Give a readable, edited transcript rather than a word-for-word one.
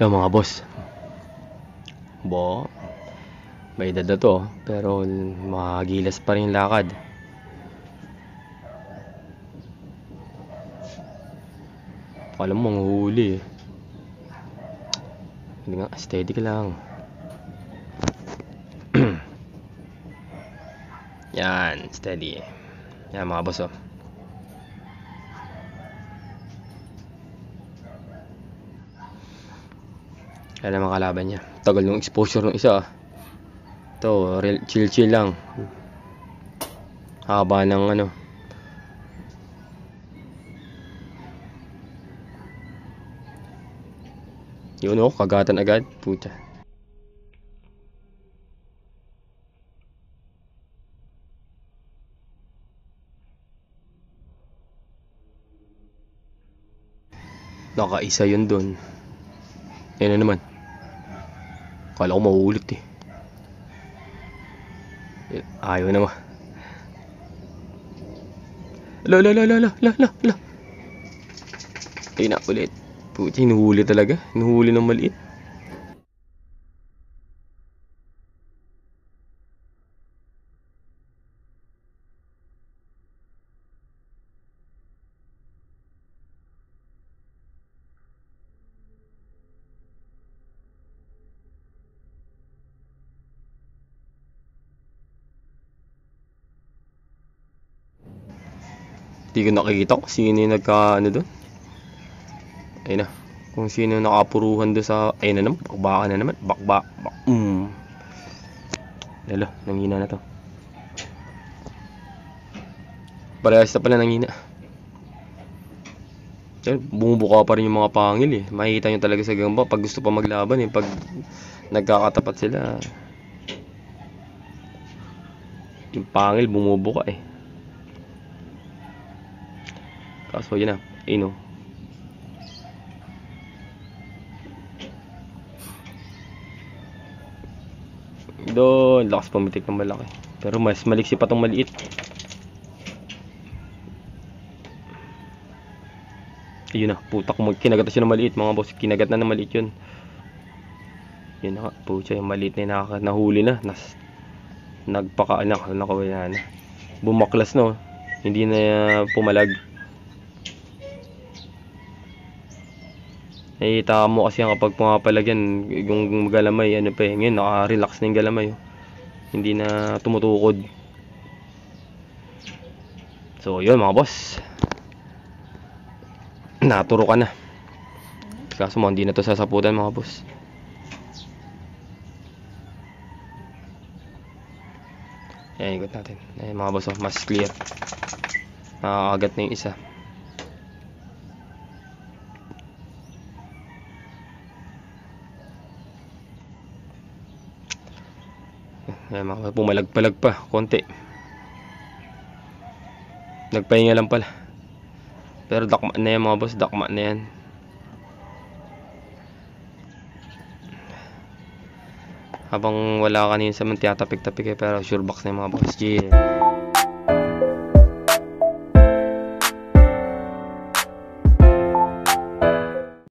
Yung mga boss, may edad na to, pero magilas pa rin lakad. Alam mo, huli eh. Hindi nga, steady ka lang. Yan, steady. Yan mga boss oh. Yan ang mga kalaban niya. Tagal ng exposure ng isa. Ito, chill lang. Haba ng ano. Yun oh, kagatan agad. Puta. Nakaisa yun dun. Yan na naman. Kala ko mauulit eh. Ayaw naman. La. Ay na ulit. Puti, hinuhuli talaga. Hinuhuli ng maliit. Hindi ko nakikita kung sino yung nagka-ano doon. Ayun na. Kung sino yung nakapuruhan doon sa... Ayun na naman. Bakbaka na naman. Bakbak. Lalo. Nanghina na to. Parehas na pala nanghina. Bumubuka pa rin yung mga pangil eh. Makikita nyo talaga sa gamba. Pag gusto pa maglaban eh. Pag nagkakatapat sila. Yung pangil bumubuka eh. Kaso yun na, ino. Doon, lakas pumitik ng malaki. Pero mas maliksi pa tong maliit. Ayun na, putak mo. Kinagat na siya ng maliit mga boss. Kinagat na ng maliit yun. Yun na, pucha, yung maliit na nahuli na. Nagpakaanak. Nakawala na. Bumaklas no. Hindi na pumalag. Nakita mo kasi kapag pumapalag yan, yung galamay, ano pa eh, ngayon naka-relax na yung galamay oh. Hindi na tumutukod. So yun mga boss, naturo ka na. Kaso mo hindi na to sasaputan mga boss. Ayan, ikot natin. Ayan mga boss oh, mas clear. Nakakagat na yung isa. Ayan, pumalag-palag pa konti. Nagpahinga lang pala. Pero dakma na yan mga boss. Dakma na yan. Habang wala kanina sa man tiyatapik-tapik eh. Pero sure box na yung mga boss. Yeah.